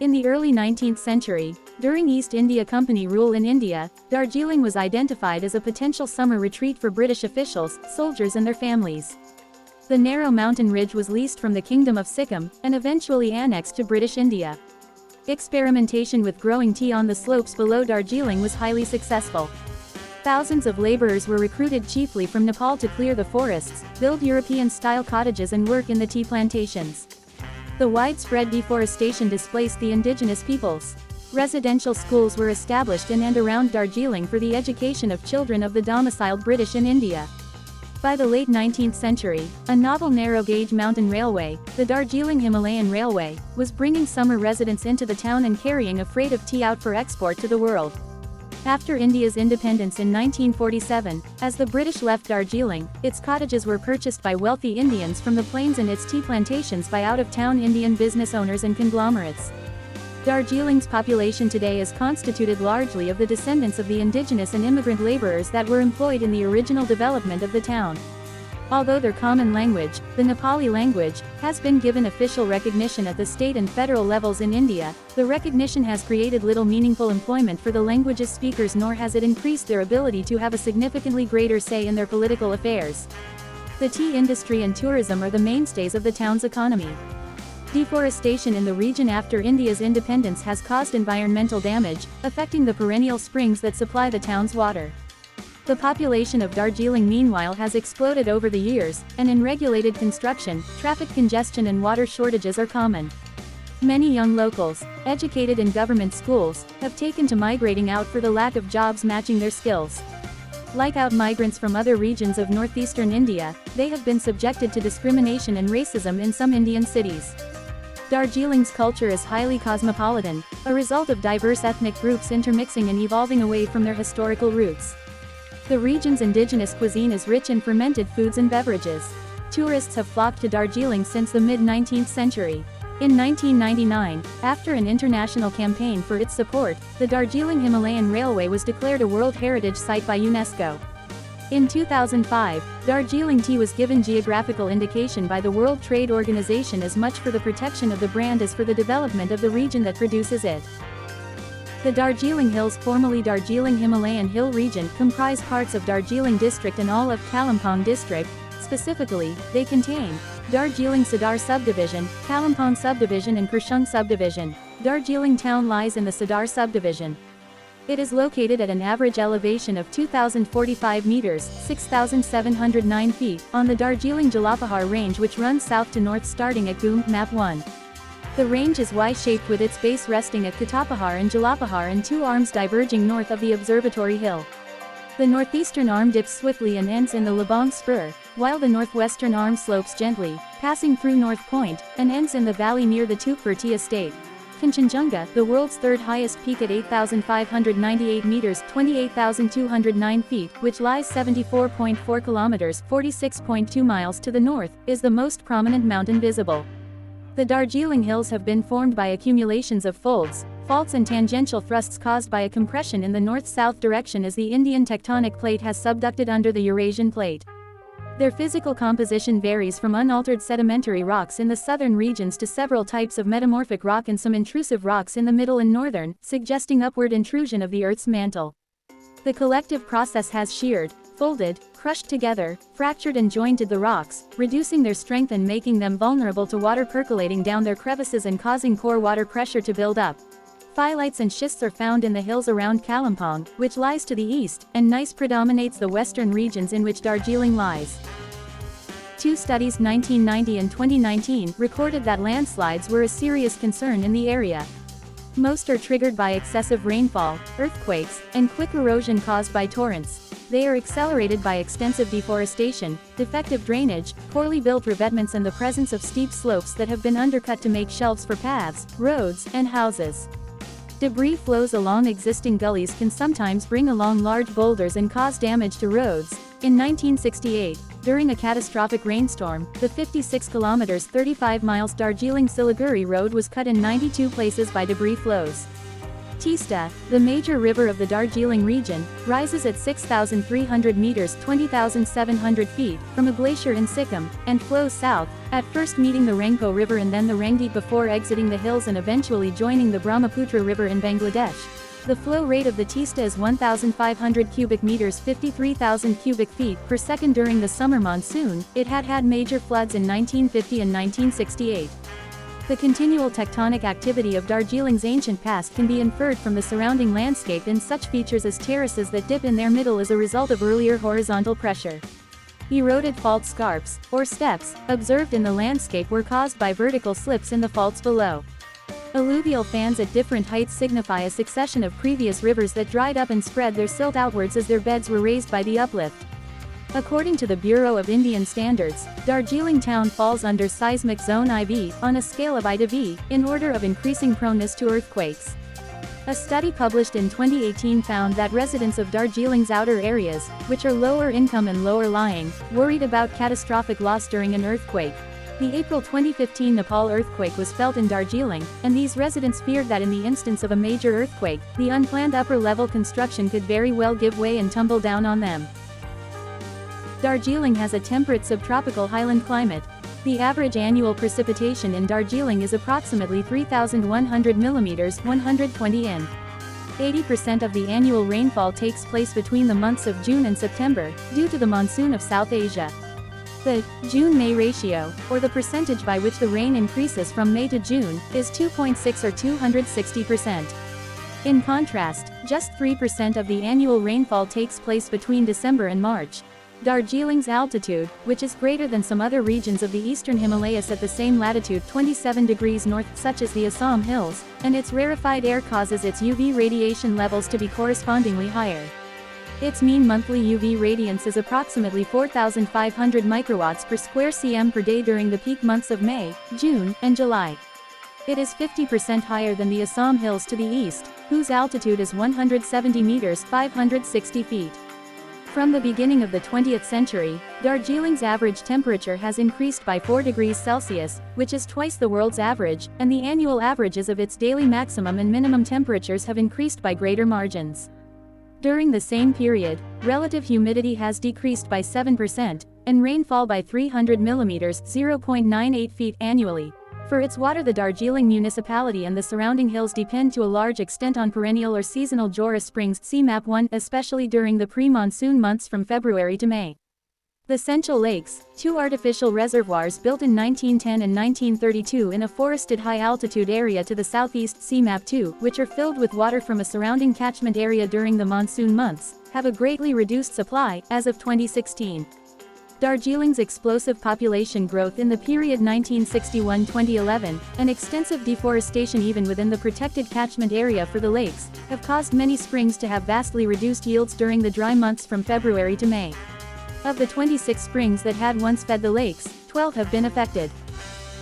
In the early 19th century, during East India Company rule in India, Darjeeling was identified as a potential summer retreat for British officials, soldiers and their families. The narrow mountain ridge was leased from the Kingdom of Sikkim, and eventually annexed to British India. Experimentation with growing tea on the slopes below Darjeeling was highly successful. Thousands of laborers were recruited chiefly from Nepal to clear the forests, build European-style cottages and work in the tea plantations. The widespread deforestation displaced the indigenous peoples. Residential schools were established in and around Darjeeling for the education of children of the domiciled British in India. By the late 19th century, a novel narrow-gauge mountain railway, the Darjeeling Himalayan Railway, was bringing summer residents into the town and carrying a freight of tea out for export to the world. After India's independence in 1947, as the British left Darjeeling, its cottages were purchased by wealthy Indians from the plains and its tea plantations by out-of-town Indian business owners and conglomerates. Darjeeling's population today is constituted largely of the descendants of the indigenous and immigrant laborers that were employed in the original development of the town. Although their common language, the Nepali language, has been given official recognition at the state and federal levels in India, the recognition has created little meaningful employment for the language's speakers, nor has it increased their ability to have a significantly greater say in their political affairs. The tea industry and tourism are the mainstays of the town's economy. Deforestation in the region after India's independence has caused environmental damage, affecting the perennial springs that supply the town's water. The population of Darjeeling meanwhile has exploded over the years, and in regulated construction, traffic congestion and water shortages are common. Many young locals, educated in government schools, have taken to migrating out for the lack of jobs matching their skills. Like out migrants from other regions of northeastern India, they have been subjected to discrimination and racism in some Indian cities. Darjeeling's culture is highly cosmopolitan, a result of diverse ethnic groups intermixing and evolving away from their historical roots. The region's indigenous cuisine is rich in fermented foods and beverages. Tourists have flocked to Darjeeling since the mid-19th century. In 1999, after an international campaign for its support, the Darjeeling Himalayan Railway was declared a World Heritage Site by UNESCO. In 2005, Darjeeling tea was given geographical indication by the World Trade Organization as much for the protection of the brand as for the development of the region that produces it. The Darjeeling Hills, formerly Darjeeling Himalayan Hill Region, comprise parts of Darjeeling District and all of Kalimpong District. Specifically, they contain Darjeeling Sadar Subdivision, Kalimpong Subdivision and Kershung Subdivision. Darjeeling town lies in the Sadar Subdivision. It is located at an average elevation of 2,045 meters, 6,709 feet, on the Darjeeling-Jalapahar Range, which runs south to north starting at Goom, Map 1. The range is Y-shaped with its base resting at Katapahar and Jalapahar and two arms diverging north of the Observatory Hill. The northeastern arm dips swiftly and ends in the Labong Spur, while the northwestern arm slopes gently, passing through North Point, and ends in the valley near the Tukpur Tea Estate. Kanchenjunga, the world's third highest peak at 8,598 meters, 28,209 feet, which lies 74.4 kilometers, 46.2 miles to the north, is the most prominent mountain visible. The Darjeeling Hills have been formed by accumulations of folds, faults and tangential thrusts caused by a compression in the north-south direction as the Indian tectonic plate has subducted under the Eurasian plate. Their physical composition varies from unaltered sedimentary rocks in the southern regions to several types of metamorphic rock and some intrusive rocks in the middle and northern, suggesting upward intrusion of the Earth's mantle. The collective process has sheared, folded, crushed together, fractured and jointed the rocks, reducing their strength and making them vulnerable to water percolating down their crevices and causing core water pressure to build up. Phyllites and schists are found in the hills around Kalimpong, which lies to the east, and gneiss predominates the western regions in which Darjeeling lies. Two studies, 1990 and 2019, recorded that landslides were a serious concern in the area. Most are triggered by excessive rainfall, earthquakes, and quick erosion caused by torrents. They are accelerated by extensive deforestation, defective drainage, poorly built revetments and the presence of steep slopes that have been undercut to make shelves for paths, roads, and houses. Debris flows along existing gullies can sometimes bring along large boulders and cause damage to roads. In 1968, during a catastrophic rainstorm, the 56 kilometers 35 miles Darjeeling-Siliguri road was cut in 92 places by debris flows. Teesta, the major river of the Darjeeling region, rises at 6,300 meters (20,700 feet) from a glacier in Sikkim, and flows south, at first meeting the Rangpo River and then the Rangdeep before exiting the hills and eventually joining the Brahmaputra River in Bangladesh. The flow rate of the Teesta is 1,500 cubic meters (53,000 cubic feet) per second during the summer monsoon. It had major floods in 1950 and 1968. The continual tectonic activity of Darjeeling's ancient past can be inferred from the surrounding landscape in such features as terraces that dip in their middle as a result of earlier horizontal pressure. Eroded fault scarps, or steps, observed in the landscape were caused by vertical slips in the faults below. Alluvial fans at different heights signify a succession of previous rivers that dried up and spread their silt outwards as their beds were raised by the uplift. According to the Bureau of Indian Standards, Darjeeling town falls under seismic zone IV, on a scale of I to V, in order of increasing proneness to earthquakes. A study published in 2018 found that residents of Darjeeling's outer areas, which are lower income and lower lying, worried about catastrophic loss during an earthquake. The April 2015 Nepal earthquake was felt in Darjeeling, and these residents feared that in the instance of a major earthquake, the unplanned upper-level construction could very well give way and tumble down on them. Darjeeling has a temperate subtropical highland climate. The average annual precipitation in Darjeeling is approximately 3,100 mm (120 in). 80% of the annual rainfall takes place between the months of June and September, due to the monsoon of South Asia. The June-May ratio, or the percentage by which the rain increases from May to June, is 2.6 or 260%. In contrast, just 3% of the annual rainfall takes place between December and March. Darjeeling's altitude, which is greater than some other regions of the eastern Himalayas at the same latitude 27 degrees north, such as the Assam hills, and its rarefied air causes its UV radiation levels to be correspondingly higher. Its mean monthly UV radiance is approximately 4,500 microwatts per square cm per day during the peak months of May, June, and July. It is 50% higher than the Assam hills to the east, whose altitude is 170 meters (560 feet). From the beginning of the 20th century, Darjeeling's average temperature has increased by 4 degrees Celsius, which is twice the world's average, and the annual averages of its daily maximum and minimum temperatures have increased by greater margins. During the same period, relative humidity has decreased by 7%, and rainfall by 300 mm (0.98 feet) annually. For its water, the Darjeeling municipality and the surrounding hills depend to a large extent on perennial or seasonal Jora springs, see Map 1, especially during the pre-monsoon months from February to May. The Senchal Lakes, two artificial reservoirs built in 1910 and 1932 in a forested high-altitude area to the southeast, see Map 2, which are filled with water from a surrounding catchment area during the monsoon months, have a greatly reduced supply, as of 2016. Darjeeling's explosive population growth in the period 1961-2011, and extensive deforestation even within the protected catchment area for the lakes, have caused many springs to have vastly reduced yields during the dry months from February to May. Of the 26 springs that had once fed the lakes, 12 have been affected.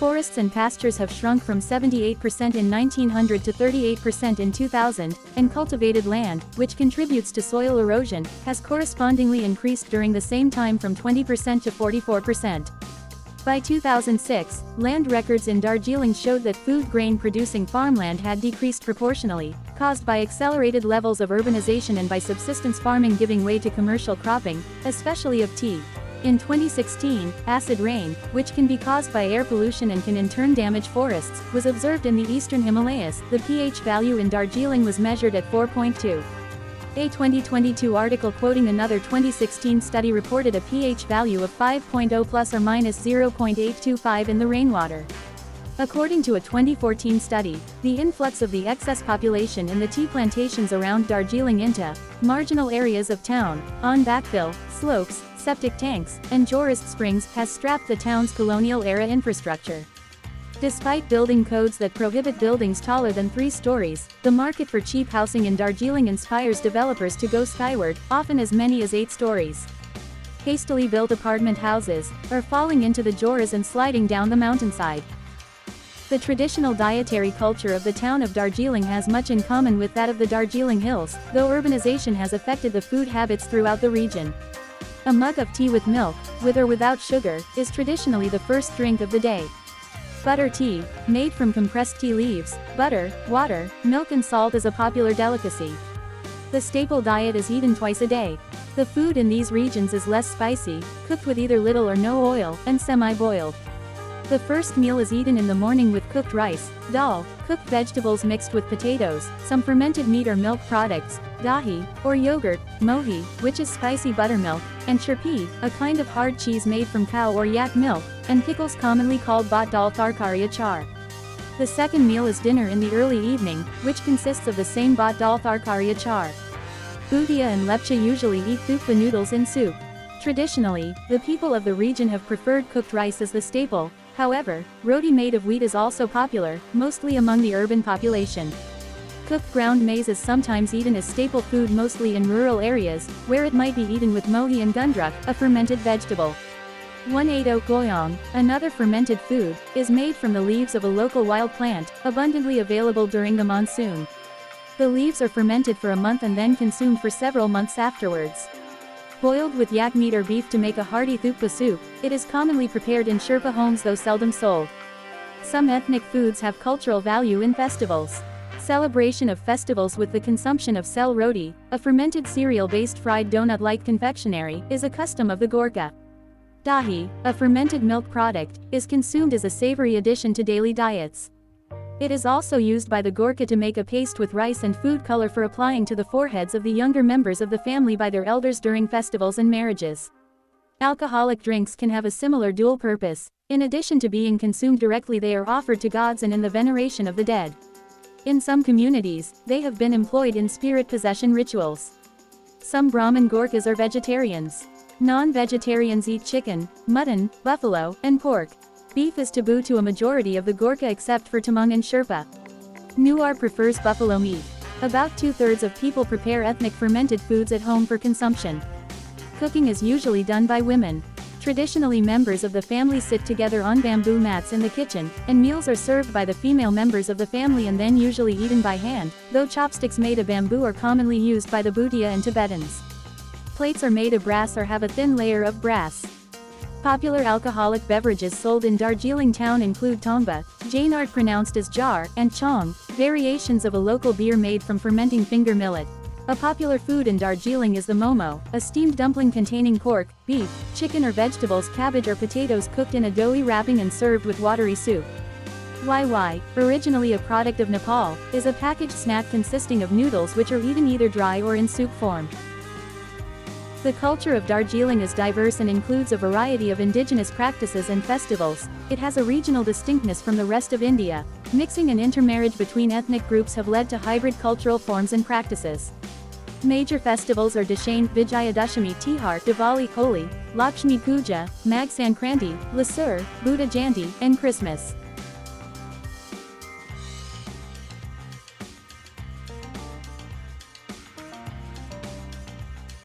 Forests and pastures have shrunk from 78% in 1900 to 38% in 2000, and cultivated land, which contributes to soil erosion, has correspondingly increased during the same time from 20% to 44%. By 2006, land records in Darjeeling showed that food grain producing farmland had decreased proportionally, caused by accelerated levels of urbanization and by subsistence farming giving way to commercial cropping, especially of tea. In 2016, acid rain, which can be caused by air pollution and can in turn damage forests, was observed in the eastern Himalayas. The pH value in Darjeeling was measured at 4.2. A 2022 article quoting another 2016 study reported a pH value of 5.0 plus or minus 0.825 in the rainwater. According to a 2014 study, the influx of the excess population in the tea plantations around Darjeeling into marginal areas of town, on backfill, slopes, septic tanks, and tourist springs has strapped the town's colonial-era infrastructure. Despite building codes that prohibit buildings taller than 3 stories, the market for cheap housing in Darjeeling inspires developers to go skyward, often as many as 8 stories. Hastily built apartment houses are falling into the joras and sliding down the mountainside. The traditional dietary culture of the town of Darjeeling has much in common with that of the Darjeeling Hills, though urbanization has affected the food habits throughout the region. A mug of tea with milk, with or without sugar, is traditionally the first drink of the day. Butter tea, made from compressed tea leaves, butter, water, milk and salt is a popular delicacy. The staple diet is eaten twice a day. The food in these regions is less spicy, cooked with either little or no oil, and semi-boiled. The first meal is eaten in the morning with cooked rice, dal, cooked vegetables mixed with potatoes, some fermented meat or milk products, dahi, or yogurt, mohi, which is spicy buttermilk, and churpi, a kind of hard cheese made from cow or yak milk, and pickles commonly called bhat dal tarkari achar. The second meal is dinner in the early evening, which consists of the same bhat dal tarkari achar. Bhutia and lepcha usually eat thukpa noodles in soup. Traditionally, the people of the region have preferred cooked rice as the staple. However, roti made of wheat is also popular, mostly among the urban population. Cooked ground maize is sometimes eaten as staple food mostly in rural areas, where it might be eaten with mohi and gundruk, a fermented vegetable. 180 goyong, another fermented food, is made from the leaves of a local wild plant, abundantly available during the monsoon. The leaves are fermented for a month and then consumed for several months afterwards. Boiled with yak meat or beef to make a hearty thukpa soup, it is commonly prepared in Sherpa homes though seldom sold. Some ethnic foods have cultural value in festivals. Celebration of festivals with the consumption of sel roti, a fermented cereal-based fried donut-like confectionery, is a custom of the Gorkha. Dahi, a fermented milk product, is consumed as a savory addition to daily diets. It is also used by the Gorkha to make a paste with rice and food color for applying to the foreheads of the younger members of the family by their elders during festivals and marriages. Alcoholic drinks can have a similar dual purpose. In addition to being consumed directly, they are offered to gods and in the veneration of the dead. In some communities, they have been employed in spirit possession rituals. Some Brahmin Gorkhas are vegetarians. Non-vegetarians eat chicken, mutton, buffalo, and pork. Beef is taboo to a majority of the Gorkha except for Tamang and Sherpa. Newar prefers buffalo meat. About 2/3 of people prepare ethnic fermented foods at home for consumption. Cooking is usually done by women. Traditionally, members of the family sit together on bamboo mats in the kitchen, and meals are served by the female members of the family and then usually eaten by hand, though chopsticks made of bamboo are commonly used by the Bhutia and Tibetans. Plates are made of brass or have a thin layer of brass. Popular alcoholic beverages sold in Darjeeling town include tongba, Jainart pronounced as jar, and chong, variations of a local beer made from fermenting finger millet. A popular food in Darjeeling is the momo, a steamed dumpling containing pork, beef, chicken or vegetables, cabbage or potatoes cooked in a doughy wrapping and served with watery soup. YY, originally a product of Nepal, is a packaged snack consisting of noodles which are eaten either dry or in soup form. The culture of Darjeeling is diverse and includes a variety of indigenous practices and festivals. It has a regional distinctness from the rest of India. Mixing and intermarriage between ethnic groups have led to hybrid cultural forms and practices. Major festivals are Dashain, Vijayadashami, Tihar, Diwali, Holi, Lakshmi Puja, Mag Sankranti, Lasur, Buddha Jayanti, and Christmas.